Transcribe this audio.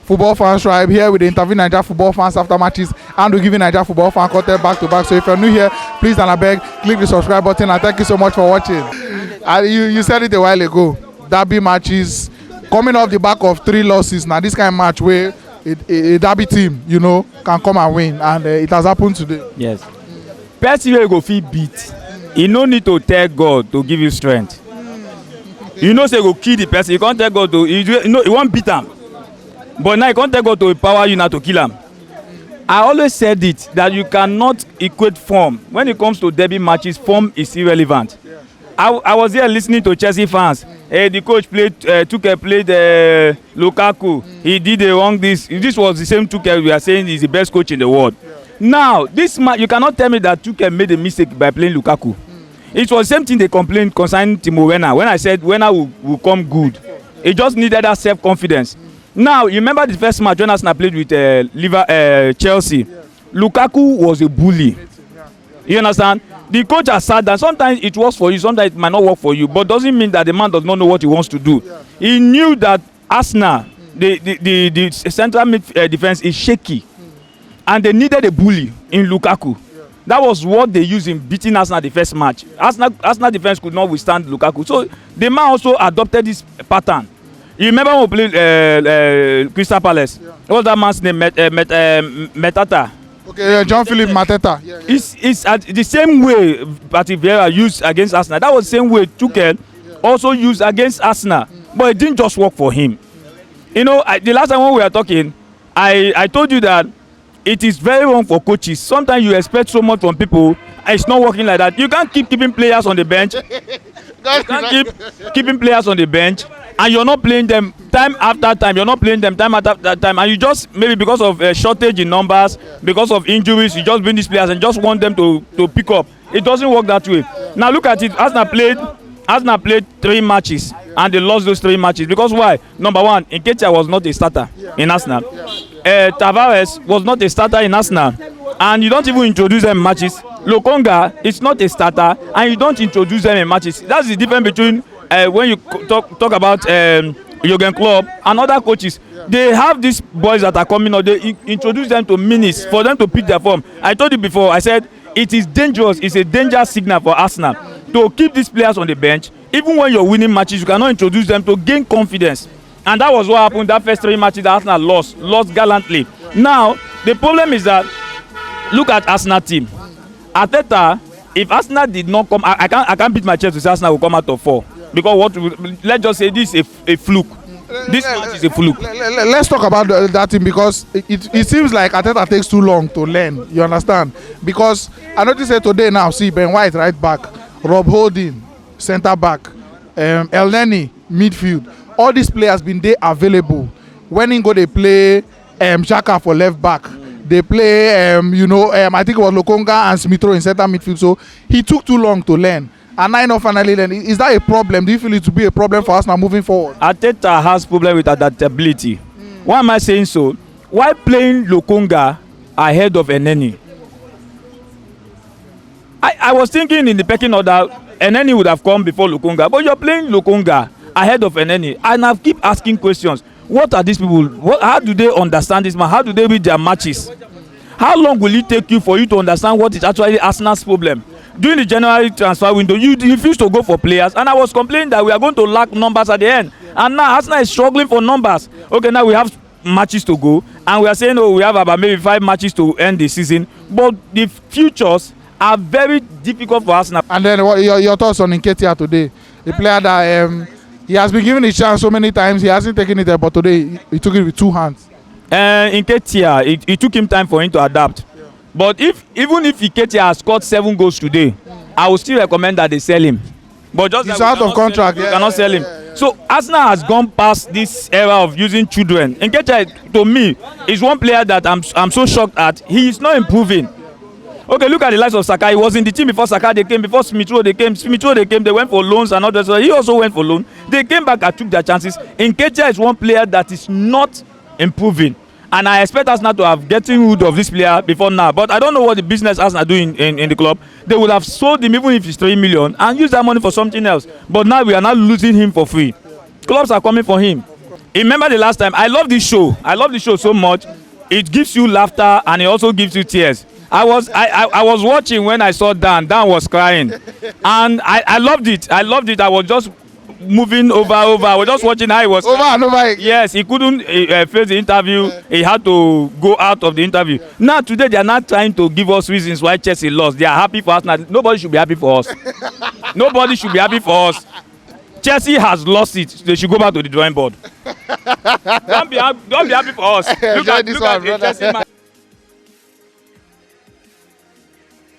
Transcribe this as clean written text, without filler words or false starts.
Football Fans Tribe here with the interview Naija football fans after matches, and we're giving Naija football fan content back to back. So if you're new here, please and I beg, click the subscribe button, and thank you so much for watching. You said it a while ago, derby matches coming off the back of 3 losses. Now this kind of match where a derby team, you know, can come and win, and it has happened today. Yes. Person wey go fit beat, e no need to tell God to give you strength. You know say go kill the person, you can't tell God to, you know, you won't beat am. But now you can't tell God to empower you now to kill him. I always said it that you cannot equate form. When it comes to derby matches, form is irrelevant. I was here listening to Chelsea fans. The coach played Lukaku. He did the wrong this. This was the same Tuchel we are saying is the best coach in the world. Now, this match, you cannot tell me that Tuchel made a mistake by playing Lukaku. It was the same thing they complained concerning Timo Werner. When I said Werner will come good, he just needed that self-confidence. Now, you remember the first match when Arsenal played with Chelsea? Lukaku was a bully. You understand? The coach has said that sometimes it works for you, sometimes it might not work for you, but doesn't mean that the man does not know what he wants to do. He knew that Arsenal, the central defense is shaky, and they needed a bully in Lukaku. That was what they used in beating Arsenal the first match. Arsenal defense could not withstand Lukaku, so the man also adopted this pattern. You remember when we played Crystal Palace? What was that man's name? Metata. Okay, John-Philippe Mateta. It's the same way Patrick Vieira used against Arsenal. That was the same way Tuchel also used against Arsenal. But it didn't just work for him. You know, the last time when we were talking, I told you that it is very wrong for coaches. Sometimes you expect so much from people, and it's not working like that. You can't keep keeping players on the bench. You can't keep keeping players on the bench, and you're not playing them time after time. You're not playing them time after time, and you just, maybe because of a shortage in numbers, because of injuries, you just bring these players and just want them to pick up. It doesn't work that way. Now look at it. Arsenal played 3 matches, and they lost those 3 matches because why? Number one, Nketiah was not a starter in Arsenal. Tavares was not a starter in Arsenal, and you don't even introduce them in matches. Lokonga is not a starter, and you don't introduce them in matches. That's the difference between when you talk about Jurgen Klopp and other coaches. They have these boys that are coming out, they introduce them to minutes for them to pick their form. I told you before, I said it is dangerous. It's a danger signal for Arsenal to keep these players on the bench. Even when you're winning matches, you cannot introduce them to gain confidence. And that was what happened that first 3 matches that Arsenal lost gallantly. Now, the problem is that, look at Arsenal team. Arteta, if Arsenal did not come, I can't beat my chest to say Arsenal will come out of 4. Because let's just say this is a fluke. This match is a fluke. Let's talk about that thing, because it seems like Arteta takes too long to learn. You understand? Because I noticed that today now, see Ben White right back, Rob Holding centre back, El Neni midfield. All these players been there available. When he go, they play Xhaka for left back. They play, I think it was Lokonga and Smith-Rowe in centre midfield. So he took too long to learn. And now not finally learn. Is that a problem? Do you feel it to be a problem for us now moving forward? Arteta has problem with adaptability. Why am I saying so? Why playing Lokonga ahead of Eneni? I was thinking in the pecking order, Eneni would have come before Lokonga. But you're playing Lokonga ahead of Eneni. And I keep asking questions. What are these people? How do they understand this man? How do they read their matches? How long will it take you for you to understand what is actually Arsenal's problem? During the January transfer window, you refused to go for players, and I was complaining that we are going to lack numbers at the end. And now Arsenal is struggling for numbers. Okay, now we have matches to go, and we are saying, oh, we have about maybe 5 matches to end the season. But the futures are very difficult for Arsenal. And then what your thoughts on Nketiah today? The player that he has been given a chance so many times, he hasn't taken it there, but today he took it with 2 hands. Nketiah, it took him time for him to adapt. But even if Nketiah has scored 7 goals today, I would still recommend that they sell him. But just he's out of contract. You cannot sell him. So Arsenal has gone past this era of using children. Nketiah, to me, is one player that I'm so shocked at. He is not improving. Okay, look at the likes of Saka. He was in the team before Saka. They came before Smith-Rowe. They came. They went for loans and others. So he also went for loan. They came back and took their chances. Nketiah is one player that is not improving. And I expect Arsenal to have getting rid of this player before now. But I don't know what the business Arsenal doing in the club. They would have sold him even if it's 3 million and use that money for something else. But now we are not losing him for free. Clubs are coming for him. Remember the last time? I love this show. I love this show so much. It gives you laughter and it also gives you tears. I was watching when I saw Dan. Dan was crying, and I loved it. I loved it. I was just moving over. I was just watching how he was over and over again. Yes, he couldn't face the interview. He had to go out of the interview. Now today they are not trying to give us reasons why Chelsea lost. They are happy for us now. Nobody should be happy for us. Nobody should be happy for us. Chelsea has lost it. They should go back to the drawing board. Don't be happy for us. Look at Chelsea man.